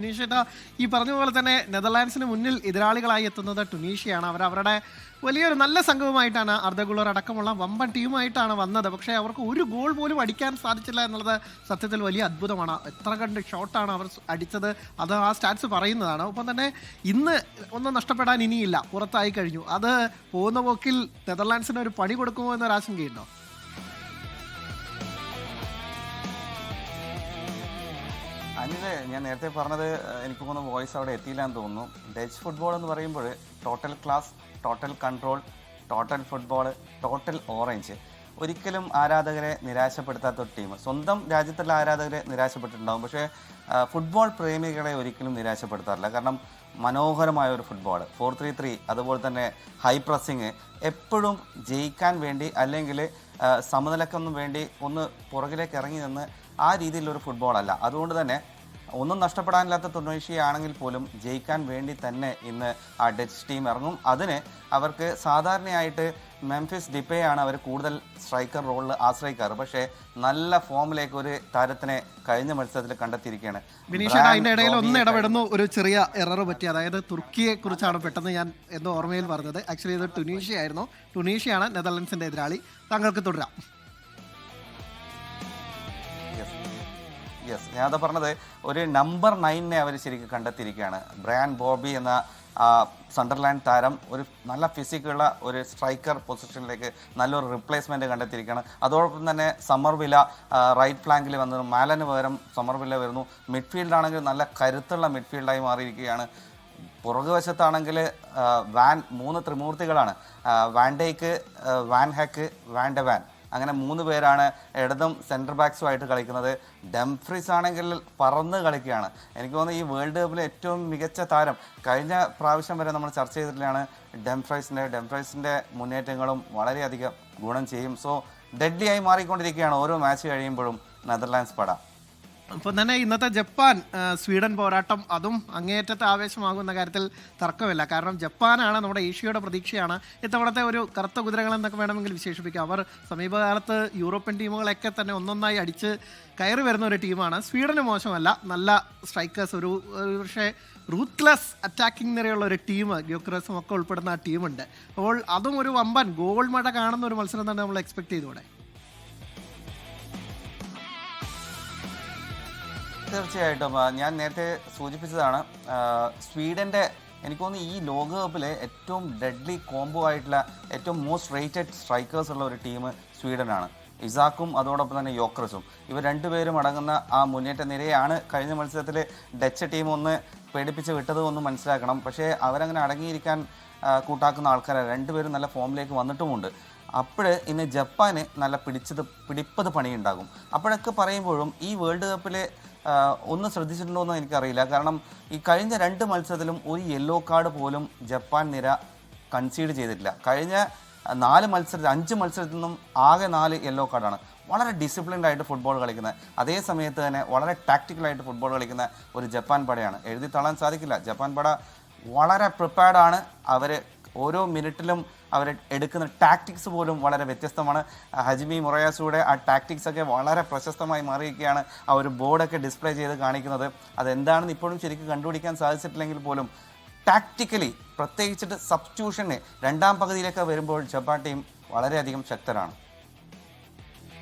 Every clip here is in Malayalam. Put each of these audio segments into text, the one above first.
ടുണീഷ്യ ഈ പറഞ്ഞ പോലെ തന്നെ നെതർലാൻഡ്സിന് മുന്നിൽ എതിരാളികളായി എത്തുന്നത് ടുണീഷ്യയാണ്. അവരുടെ വലിയൊരു നല്ല സംഘവുമായിട്ടാണ് അർദ്ധ ഗുളർ അടക്കമുള്ള വമ്പൻ ടീമായിട്ടാണ് വന്നത്. പക്ഷേ അവർക്ക് ഒരു ഗോൾ പോലും അടിക്കാൻ സാധിച്ചില്ല എന്നുള്ളത് സത്യത്തിൽ വലിയ അത്ഭുതമാണ്. എത്ര കണ്ട് ഷോട്ടാണ് അവർ അടിച്ചത്, അത് ആ സ്റ്റാറ്റ്സ് പറയുന്നതാണ്. ഒപ്പം തന്നെ ഇന്ന് ഒന്നും നഷ്ടപ്പെടാൻ ഇനിയില്ല, പുറത്തായി കഴിഞ്ഞു. അത് പോകുന്ന പോക്കിൽ നെതർലാൻഡ്സിന് ഒരു പണി കൊടുക്കുമോ എന്നൊരു ആശങ്കയുണ്ടോ? അനില്, ഞാൻ നേരത്തെ പറഞ്ഞത് എനിക്ക് തോന്നുന്നു വോയിസ് അവിടെ എത്തിയില്ല എന്ന് തോന്നുന്നു. ഡച്ച് ഫുട്ബോൾ എന്ന് പറയുമ്പോൾ total class, total control, total football, total orange. ഒരിക്കലും ആരാധകരെ നിരാശപ്പെടുത്താത്ത ഒരു ടീം. സ്വന്തം രാജ്യത്തുള്ള ആരാധകരെ നിരാശപ്പെട്ടിട്ടുണ്ടാകും, പക്ഷേ ഫുട്ബോൾ പ്രേമികളെ ഒരിക്കലും നിരാശപ്പെടുത്താറില്ല. കാരണം മനോഹരമായ ഒരു ഫുട്ബോൾ, 4-3-3, അതുപോലെ തന്നെ ഹൈ പ്രസ്സിങ്, എപ്പോഴും ജയിക്കാൻ വേണ്ടി അല്ലെങ്കിൽ സമനിലക്കൊന്നും വേണ്ടി ഒന്ന് പുറകിലേക്ക് ഇറങ്ങി നിന്ന് ആ രീതിയിലൊരു ഫുട്ബോളല്ല. അതുകൊണ്ട് തന്നെ ഒന്നും നഷ്ടപ്പെടാനില്ലാത്ത ടുണീഷ്യയാണെങ്കിൽ പോലും ജയിക്കാൻ വേണ്ടി തന്നെ ഇന്ന് ആ ഡച്ച് ടീം ഇറങ്ങും. അതിന് അവർക്ക് സാധാരണയായിട്ട് മെംഫിസ് ഡിപ്പേയാണ് അവർ കൂടുതൽ സ്ട്രൈക്കർ റോളിൽ ആശ്രയിക്കാറ്. പക്ഷേ നല്ല ഫോമിലേക്ക് ഒരു താരത്തിനെ കഴിഞ്ഞ മത്സരത്തിൽ കണ്ടെത്തിയിരിക്കുകയാണ്. അതിന്റെ ഇടയിൽ ഒന്ന് ഇടപെടുന്നു, ഒരു ചെറിയ എറർ പറ്റി. അതായത് തുർക്കിയെ കുറിച്ചാണ് പെട്ടെന്ന് ഞാൻ എന്തോ ഓർമ്മയിൽ പറഞ്ഞത്. ആക്ച്വലി ഇത് ടുണീഷ്യ ആയിരുന്നു. ടുണീഷ്യയാണ് നെതർലൻഡ്സിന്റെ എതിരാളി. താങ്കൾക്ക് തുടരാം. യെസ്, ഞാനത് പറഞ്ഞത് ഒരു നമ്പർ 9 അവർ ശരിക്കും കണ്ടെത്തിയിരിക്കുകയാണ്. ബ്രയാൻ ബോബി എന്ന സണ്ടർലാൻഡ് താരം ഒരു നല്ല ഫിസിക്കുള്ള ഒരു സ്ട്രൈക്കർ പൊസിഷനിലേക്ക് നല്ലൊരു റിപ്ലേസ്മെൻറ്റ് കണ്ടെത്തിയിരിക്കുകയാണ്. അതോടൊപ്പം തന്നെ സമർവില റൈറ്റ് ഫ്ലാങ്കിൽ വന്നു, മാലന് പകരം സമർവില വരുന്നു. മിഡ്ഫീൽഡാണെങ്കിൽ നല്ല കരുത്തുള്ള മിഡ്ഫീൽഡായി മാറിയിരിക്കുകയാണ്. പുറകുവശത്താണെങ്കിൽ 3 ത്രിമൂർത്തികളാണ്. വാൻഡേക്ക്, വാൻ ഹാക്ക്, വാൻഡവാൻ, അങ്ങനെ 3 പേരാണ് ഇടതും സെൻറ്റർ ബാക്സുമായിട്ട് കളിക്കുന്നത്. ഡംഫ്രീസ് ആണെങ്കിൽ പറന്ന് കളിക്കുകയാണ്. എനിക്ക് തോന്നുന്നു ഈ വേൾഡ് കപ്പിലെ ഏറ്റവും മികച്ച താരം. കഴിഞ്ഞ പ്രാവശ്യം വരെ നമ്മൾ ചർച്ച ചെയ്തിട്ടുള്ളതാണ് ഡംഫ്രീസിൻ്റെ മുന്നേറ്റങ്ങളും വളരെയധികം ഗുണം ചെയ്യും. സോ ഡെഡ്ലിയായി മാറിക്കൊണ്ടിരിക്കുകയാണ് ഓരോ മാച്ച് കഴിയുമ്പോഴും നെതർലാൻഡ്സ് പട. അപ്പം തന്നെ ഇന്നത്തെ ജപ്പാൻ സ്വീഡൻ പോരാട്ടം അതും അങ്ങേയറ്റത്തെ ആവേശമാകുന്ന കാര്യത്തിൽ തർക്കമില്ല. കാരണം ജപ്പാനാണ് നമ്മുടെ ഏഷ്യയുടെ പ്രതീക്ഷയാണ്. ഇത്തവണത്തെ ഒരു കറുത്ത കുതിരകൾ എന്നൊക്കെ വേണമെങ്കിൽ വിശേഷിപ്പിക്കാം. അവർ സമീപകാലത്ത് യൂറോപ്യൻ ടീമുകളൊക്കെ തന്നെ ഒന്നൊന്നായി അടിച്ച് കയറി വരുന്ന ഒരു ടീമാണ്. സ്വീഡന് മോശമല്ല, നല്ല സ്ട്രൈക്കേഴ്സ്, ഒരു പക്ഷേ റൂത്ത്ലെസ് അറ്റാക്കിംഗ് നിരയുള്ള ഒരു ടീം, ഗ്യോക്രസും ഒക്കെ ഉൾപ്പെടുന്ന ആ ടീമുണ്ട്. അപ്പോൾ അതും ഒരു വമ്പൻ ഗോൾ മഴ കാണുന്ന ഒരു മത്സരം തന്നെ നമ്മൾ എക്സ്പെക്ട് ചെയ്തൂടെ? തീർച്ചയായിട്ടും ഞാൻ നേരത്തെ സൂചിപ്പിച്ചതാണ്, സ്വീഡൻ്റെ എനിക്ക് തോന്നുന്നു ഈ ലോകകപ്പിലെ ഏറ്റവും ഡെഡ്ലി കോംബോ ആയിട്ടുള്ള ഏറ്റവും മോസ്റ്റ് റേറ്റഡ് സ്ട്രൈക്കേഴ്സ് ഉള്ള ഒരു ടീം സ്വീഡനാണ്. ഇസാക്കും അതോടൊപ്പം തന്നെ യോക്രസും, ഇവർ രണ്ടുപേരും അടങ്ങുന്ന ആ മുന്നേറ്റ നിരയാണ് കഴിഞ്ഞ മത്സരത്തിൽ ഡച്ച് ടീം ഒന്ന് പേടിപ്പിച്ച് വിട്ടത് ഒന്ന് മനസ്സിലാക്കണം. പക്ഷേ അവരങ്ങനെ അടങ്ങിയിരിക്കാൻ കൂട്ടാക്കുന്ന ആൾക്കാരെ രണ്ടുപേരും നല്ല ഫോമിലേക്ക് വന്നിട്ടുമുണ്ട്. അപ്പോൾ ഇന്ന് ജപ്പാന് നല്ല പിടിപ്പത് പണിയുണ്ടാകും. അപ്പോഴൊക്കെ പറയുമ്പോഴും ഈ വേൾഡ് കപ്പിൽ ഒന്ന് ശ്രദ്ധിച്ചിട്ടുണ്ടോ എന്ന് എനിക്കറിയില്ല. കാരണം ഈ കഴിഞ്ഞ 2 മത്സരത്തിലും ഒരു യെല്ലോ കാർഡ് പോലും ജപ്പാൻ നിര കൺസീഡ് ചെയ്തിട്ടില്ല. കഴിഞ്ഞ 5 മത്സരത്തിൽ നിന്നും ആകെ 4 യെല്ലോ കാർഡാണ്. വളരെ ഡിസിപ്ലിൻഡ് ആയിട്ട് ഫുട്ബോൾ കളിക്കുന്നത്, അതേ സമയത്ത് തന്നെ വളരെ ടാക്റ്റിക്കലായിട്ട് ഫുട്ബോൾ കളിക്കുന്ന ഒരു ജപ്പാൻ പടയാണ്. എഴുതി തള്ളാൻ സാധിക്കില്ല. ജപ്പാൻ പട വളരെ പ്രിപ്പയർഡാണ്. അവർ ഓരോ മിനിറ്റിലും അവർ എടുക്കുന്ന ടാക്ടിക്സ് പോലും വളരെ വ്യത്യസ്തമാണ്. ഹജിമി മൊറയാസുടെ ആ ടാക്ടിക്സ് ഒക്കെ വളരെ പ്രശസ്തമായി മാറിയിരിക്കുകയാണ്. ആ ഒരു ബോർഡൊക്കെ ഡിസ്പ്ലേ ചെയ്ത് കാണിക്കുന്നത്. അതെന്താണെന്ന് ഇപ്പോഴും ശരിക്കും കണ്ടുപിടിക്കാൻ സാധിച്ചിട്ടില്ലെങ്കിൽ പോലും ടാക്റ്റിക്കലി, പ്രത്യേകിച്ചിട്ട് സബ്സ്റ്റിറ്റ്യൂഷന് 2ാം പകുതിയിലൊക്കെ വരുമ്പോൾ ജപ്പാൻ ടീം വളരെയധികം ശക്തരാണ്.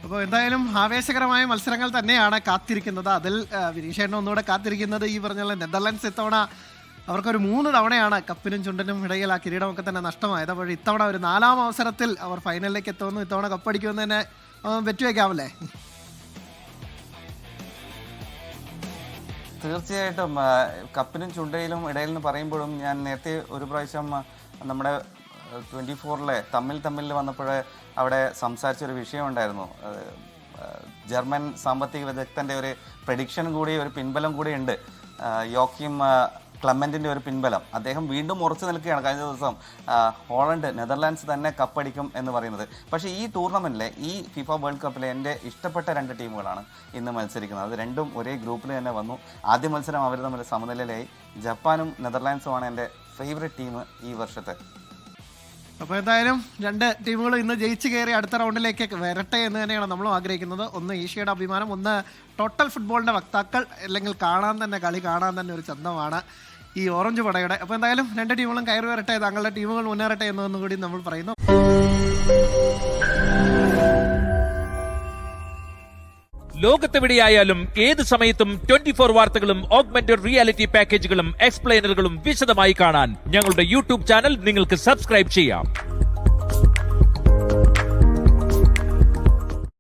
അപ്പോൾ എന്തായാലും ആവേശകരമായ മത്സരങ്ങൾ തന്നെയാണ് കാത്തിരിക്കുന്നത്. അതിൽ വിനീഷേട്ടൻ ഒന്നുകൂടെ കാത്തിരിക്കുന്നത് ഈ പറഞ്ഞ നെതർലാൻഡ്സ് ഇത്തവണ അവർക്കൊരു 3 തവണയാണ് കപ്പിനും ചുണ്ടനും ഇടയിൽ ആ കിരീടമൊക്കെ തന്നെ നഷ്ടമായത്. അപ്പോൾ ഇത്തവണ ഒരു 4ാം അവസരത്തിൽ അവർ ഫൈനലിലേക്ക് എത്തുമെന്നും ഇത്തവണ കപ്പടിക്കുമെന്ന് തന്നെ വെറ്റുവെക്കാമല്ലേ? തീർച്ചയായിട്ടും കപ്പിനും ചുണ്ടയിലും ഇടയിൽ നിന്ന് പറയുമ്പോഴും ഞാൻ നേരത്തെ ഒരു പ്രാവശ്യം നമ്മുടെ 24-ലെ തമ്മിൽ വന്നപ്പോൾ അവിടെ സംസാരിച്ചൊരു വിഷയമുണ്ടായിരുന്നു. ജർമ്മൻ സാമ്പത്തിക വിദഗ്ധൻ്റെ ഒരു പ്രഡിക്ഷൻ കൂടി, ഒരു പിൻബലം കൂടി ഉണ്ട്. യോക്കിം ക്ലമൻറ്റിൻ്റെ ഒരു പിൻബലം. അദ്ദേഹം വീണ്ടും ഉറച്ചു നിൽക്കുകയാണ്. കഴിഞ്ഞ ദിവസം നെതർലാൻഡ്സ് തന്നെ കപ്പടിക്കും എന്ന് പറയുന്നത്. പക്ഷേ ഈ ടൂർണമെൻറ്റിലെ, ഈ ഫിഫ വേൾഡ് കപ്പിലെ എൻ്റെ ഇഷ്ടപ്പെട്ട 2 ടീമുകളാണ് ഇന്ന് മത്സരിക്കുന്നത്. അത് രണ്ടും ഒരേ ഗ്രൂപ്പിൽ തന്നെ വന്നു. ആദ്യ മത്സരം അവർ തമ്മിൽ സമനിലയിലായി. ജപ്പാനും നെതർലാൻഡ്സുമാണ് എൻ്റെ ഫേവറേറ്റ് ടീം ഈ വർഷത്തെ. അപ്പോൾ എന്തായാലും രണ്ട് ടീമുകളും ഇന്ന് ജയിച്ച് കയറി അടുത്ത റൗണ്ടിലേക്ക് വരട്ടെ എന്ന് തന്നെയാണ് നമ്മളും ആഗ്രഹിക്കുന്നത്. ഒന്ന് ഏഷ്യയുടെ അഭിമാനം, ഒന്ന് ടോട്ടൽ ഫുട്ബോളിന്റെ വക്താക്കൾ, അല്ലെങ്കിൽ കളി കാണാൻ തന്നെ ഒരു ചന്തമാണ് ഈ ഓറഞ്ച് പടയുടെ. അപ്പോൾ എന്തായാലും രണ്ട് ടീമുകളും കയറി വരട്ടെ, തങ്ങളുടെ ടീമുകൾ മുന്നേറട്ടെ എന്നൊന്നും കൂടി നമ്മൾ പറയുന്നു. ലോകത്തെവിടെയായാലും ഏത് സമയത്തും 24 വാർത്തകളും ഓഗ്മെന്റഡ് റിയാലിറ്റി പാക്കേജുകളും എക്സ്പ്ലെയിനറുകളും വിശദമായി കാണാൻ ഞങ്ങളുടെ യൂട്യൂബ് ചാനൽ നിങ്ങൾക്ക് സബ്സ്ക്രൈബ് ചെയ്യാം.